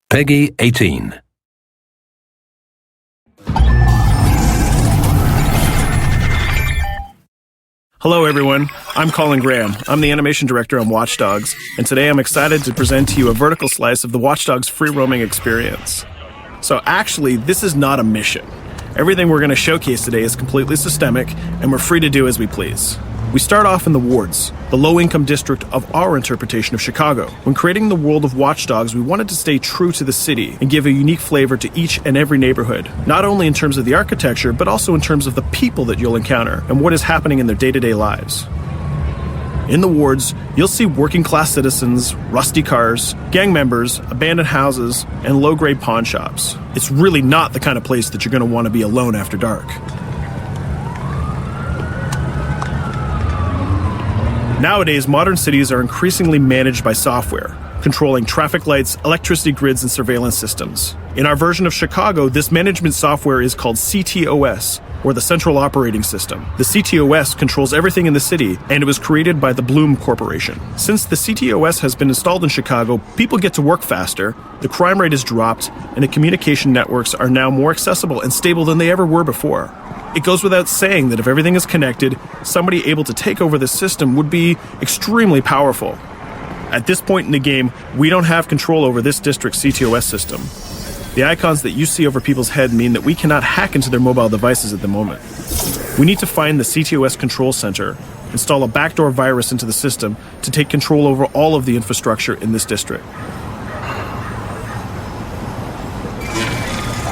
Peggy 18. Hello everyone, I'm Colin Graham. I'm the animation director on Watch Dogs, and today I'm excited to present to you a vertical slice of the Watch Dogs free roaming experience. So actually, this is not a mission. Everything we're going to showcase today is completely systemic, and we're free to do as we please. We start off in the wards, the low-income district of our interpretation of Chicago. When creating the world of Watch Dogs, we wanted to stay true to the city and give a unique flavor to each and every neighborhood, not only in terms of the architecture, but also in terms of the people that you'll encounter and what is happening in their day-to-day lives. In the wards, you'll see working-class citizens, rusty cars, gang members, abandoned houses, and low-grade pawn shops. It's really not the kind of place that you're going to want to be alone after dark. Nowadays, modern cities are increasingly managed by software, controlling traffic lights, electricity grids, and surveillance systems. In our version of Chicago, this management software is called CTOS, or the Central Operating System. The CTOS controls everything in the city, and it was created by the Bloom Corporation. Since the CTOS has been installed in Chicago, people get to work faster, the crime rate has dropped, and the communication networks are now more accessible and stable than they ever were before. It goes without saying that if everything is connected, somebody able to take over the system would be extremely powerful. At this point in the game, we don't have control over this district's CTOS system. The icons that you see over people's head mean that we cannot hack into their mobile devices at the moment. We need to find the CTOS control center, install a backdoor virus into the system to take control over all of the infrastructure in this district.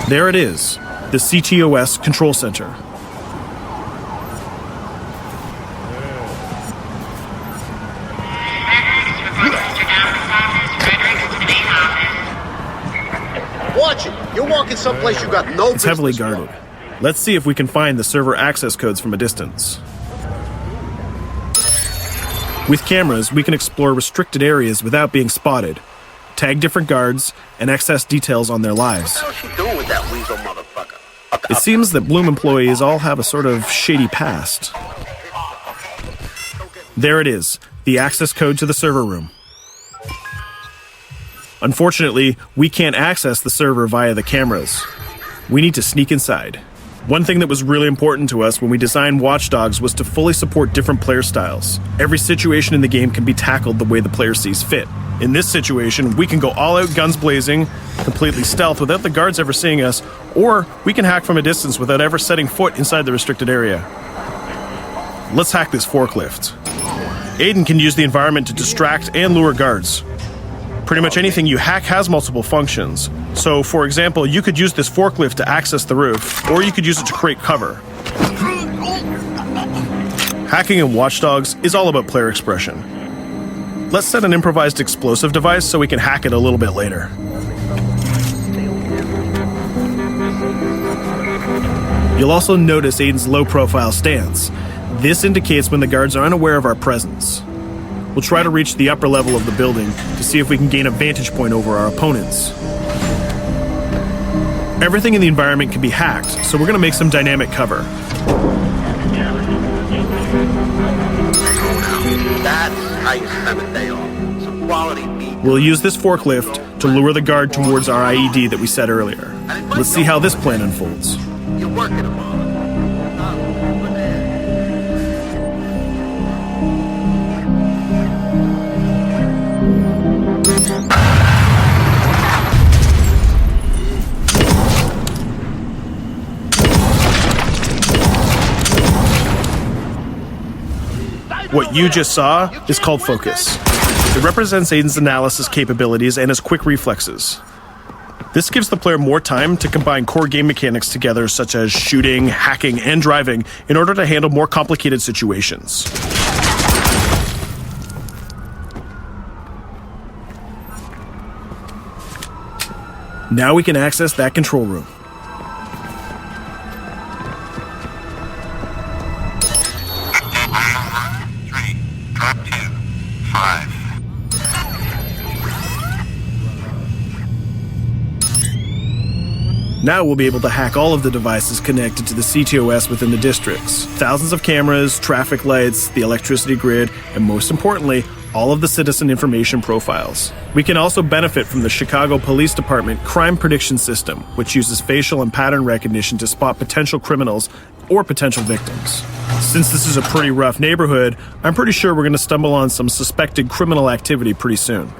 There it is, the CTOS control center. Watch it! You're walking someplace you got no business. It's heavily guarded. Let's see if we can find the server access codes from a distance. With cameras, we can explore restricted areas without being spotted, tag different guards, and access details on their lives. What the hell's she doing with that weasel motherfucker? It seems that Bloom employees all have a sort of shady past. There it is, the access code to the server room. Unfortunately, we can't access the server via the cameras. We need to sneak inside. One thing that was really important to us when we designed Watch Dogs was to fully support different player styles. Every situation in the game can be tackled the way the player sees fit. In this situation, we can go all out guns blazing, completely stealth without the guards ever seeing us, or we can hack from a distance without ever setting foot inside the restricted area. Let's hack this forklift. Aiden can use the environment to distract and lure guards. Pretty much anything you hack has multiple functions. So, for example, you could use this forklift to access the roof, or you could use it to create cover. Hacking in Watch Dogs is all about player expression. Let's set an improvised explosive device so we can hack it a little bit later. You'll also notice Aiden's low-profile stance. This indicates when the guards are unaware of our presence. We'll try to reach the upper level of the building to see if we can gain a vantage point over our opponents. Everything in the environment can be hacked, so we're going to make some dynamic cover. That's how you spend a day off. Some quality meat. We'll use this forklift to lure the guard towards our IED that we set earlier. Let's see how this plan unfolds. You're working them on. What you just saw is called focus. It represents Aiden's analysis capabilities and his quick reflexes. This gives the player more time to combine core game mechanics together, such as shooting, hacking, and driving, in order to handle more complicated situations. Now we can access that control room. Now we'll be able to hack all of the devices connected to the CTOS within the districts. Thousands of cameras, traffic lights, the electricity grid, and most importantly, all of the citizen information profiles. We can also benefit from the Chicago Police Department Crime Prediction System, which uses facial and pattern recognition to spot potential criminals or potential victims. Since this is a pretty rough neighborhood, I'm pretty sure we're going to stumble on some suspected criminal activity pretty soon.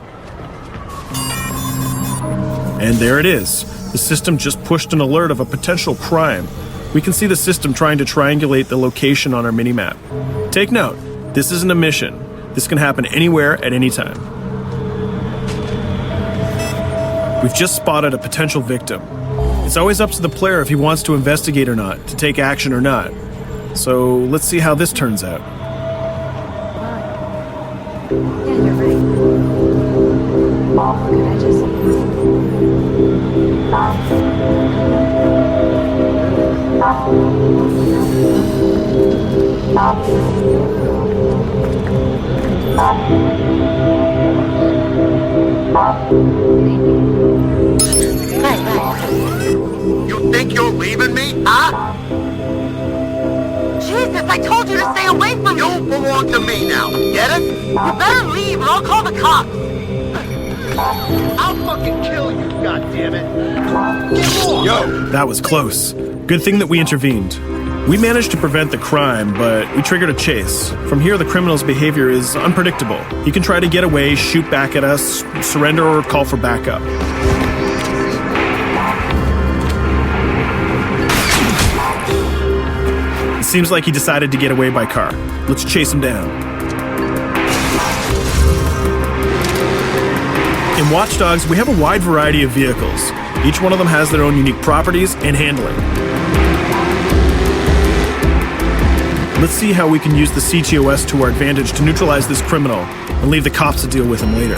And there it is. The system just pushed an alert of a potential crime. We can see the system trying to triangulate the location on our minimap. Take note, this isn't a mission. This can happen anywhere at any time. We've just spotted a potential victim. It's always up to the player if he wants to investigate or not, to take action or not. So let's see how this turns out. Yeah, you're right. Could I just... You think you're leaving me, huh? Jesus, I told you to stay away from me! You belong to me now, get it? You better leave or I'll call the cops! I'll fucking kill you, goddammit! Get off! Yo! That was close. Good thing that we intervened. We managed to prevent the crime, but we triggered a chase. From here, the criminal's behavior is unpredictable. He can try to get away, shoot back at us, surrender, or call for backup. It seems like he decided to get away by car. Let's chase him down. In Watch Dogs, we have a wide variety of vehicles. Each one of them has their own unique properties and handling. Let's see how we can use the CTOS to our advantage to neutralize this criminal and leave the cops to deal with him later.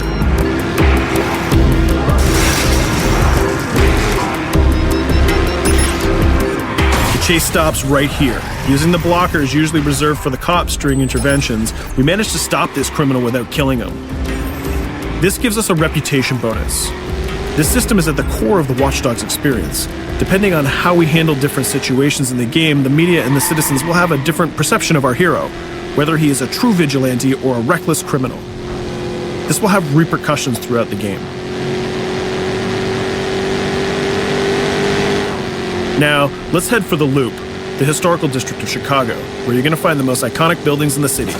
The chase stops right here. Using the blockers usually reserved for the cops during interventions, we managed to stop this criminal without killing him. This gives us a reputation bonus. This system is at the core of the Watch Dogs experience. Depending on how we handle different situations in the game, the media and the citizens will have a different perception of our hero, whether he is a true vigilante or a reckless criminal. This will have repercussions throughout the game. Now, let's head for the Loop, the historical district of Chicago, where you're going to find the most iconic buildings in the city.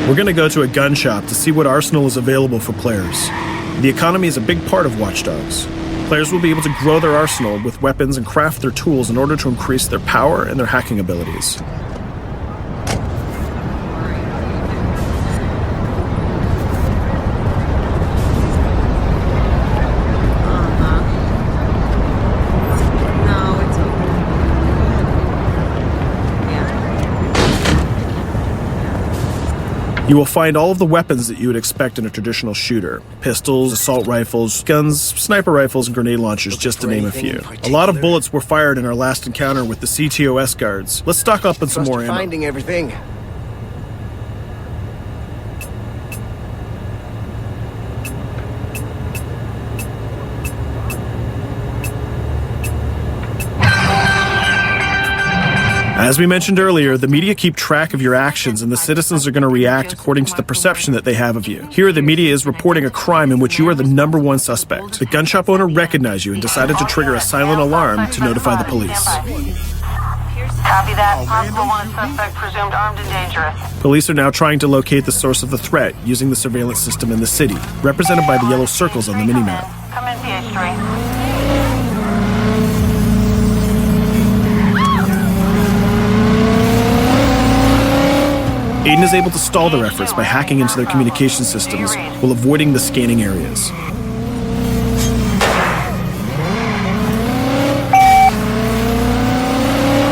We're going to go to a gun shop to see what arsenal is available for players. The economy is a big part of Watch Dogs. Players will be able to grow their arsenal with weapons and craft their tools in order to increase their power and their hacking abilities. You will find all of the weapons that you would expect in a traditional shooter. Pistols, assault rifles, guns, sniper rifles, and grenade launchers, just to name a few. A lot of bullets were fired in our last encounter with the CTOS guards. Let's stock up on some more ammo. Finding everything. As we mentioned earlier, the media keep track of your actions and the citizens are going to react according to the perception that they have of you. Here, the media is reporting a crime in which you are the number one suspect. The gun shop owner recognized you and decided to trigger a silent alarm to notify the police. Copy that. Possible one suspect presumed armed and dangerous. Police are now trying to locate the source of the threat using the surveillance system in the city, represented by the yellow circles on the minimap. Come in, PH3. Aiden is able to stall their efforts by hacking into their communication systems while avoiding the scanning areas.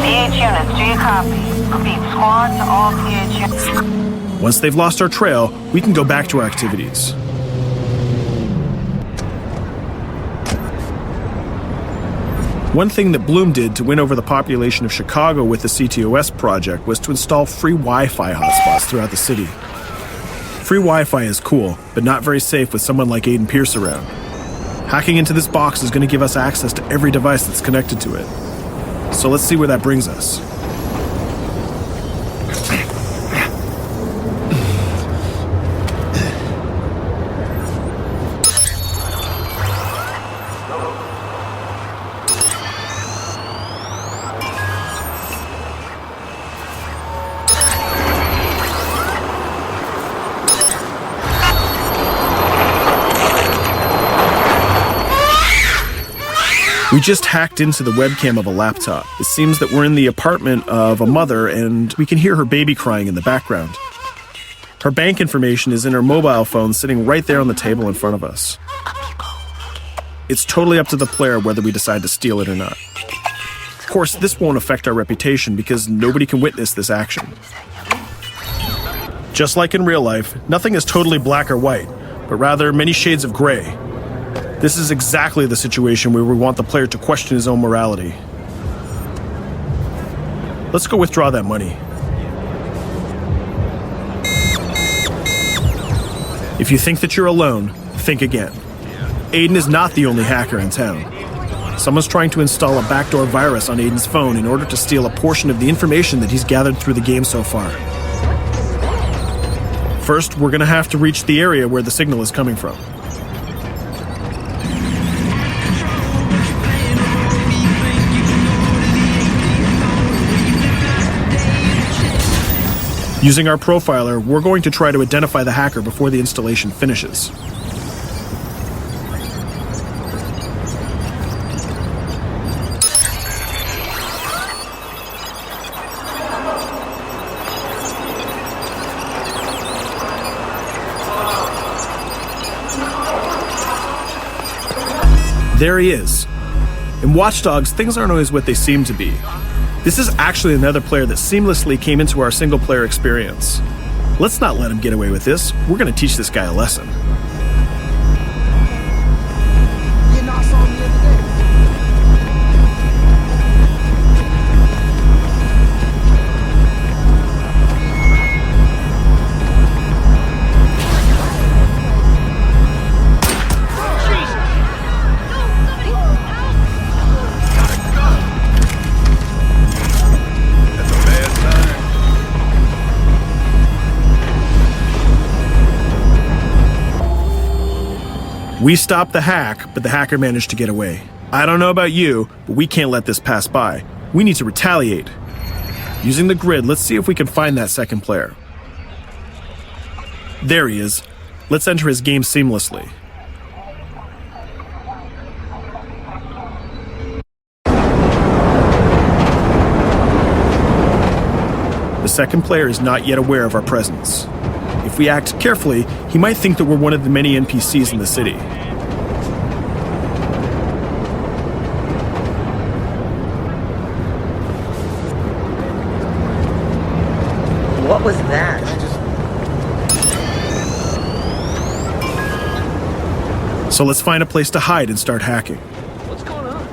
PH units, do you copy? Repeat, squad to all PH units. Once they've lost our trail, we can go back to our activities. One thing that Bloom did to win over the population of Chicago with the CTOS project was to install free Wi-Fi hotspots throughout the city. Free Wi-Fi is cool, but not very safe with someone like Aiden Pierce around. Hacking into this box is going to give us access to every device that's connected to it. So let's see where that brings us. We just hacked into the webcam of a laptop. It seems that we're in the apartment of a mother and we can hear her baby crying in the background. Her bank information is in her mobile phone sitting right there on the table in front of us. It's totally up to the player whether we decide to steal it or not. Of course, this won't affect our reputation because nobody can witness this action. Just like in real life, nothing is totally black or white, but rather many shades of gray. This is exactly the situation where we want the player to question his own morality. Let's go withdraw that money. If you think that you're alone, think again. Aiden is not the only hacker in town. Someone's trying to install a backdoor virus on Aiden's phone in order to steal a portion of the information that he's gathered through the game so far. First, we're going to have to reach the area where the signal is coming from. Using our profiler, we're going to try to identify the hacker before the installation finishes. There he is. In Watch Dogs, things aren't always what they seem to be. This is actually another player that seamlessly came into our single-player experience. Let's not let him get away with this. We're going to teach this guy a lesson. We stopped the hack, but the hacker managed to get away. I don't know about you, but we can't let this pass by. We need to retaliate. Using the grid, let's see if we can find that second player. There he is. Let's enter his game seamlessly. The second player is not yet aware of our presence. If we act carefully, he might think that we're one of the many NPCs in the city. What was that? So let's find a place to hide and start hacking. What's going on?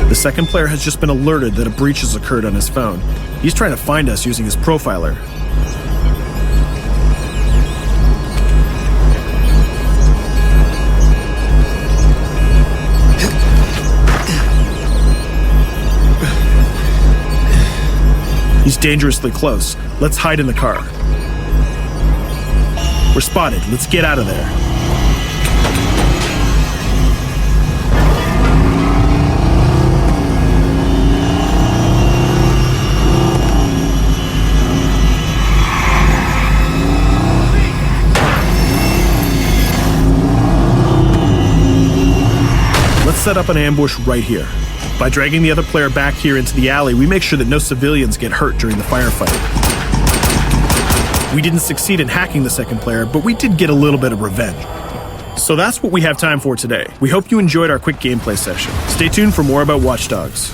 The second player has just been alerted that a breach has occurred on his phone. He's trying to find us using his profiler. He's dangerously close. Let's hide in the car. We're spotted. Let's get out of there. Let's set up an ambush right here. By dragging the other player back here into the alley, we make sure that no civilians get hurt during the firefight. We didn't succeed in hacking the second player, but we did get a little bit of revenge. So that's what we have time for today. We hope you enjoyed our quick gameplay session. Stay tuned for more about Watch Dogs.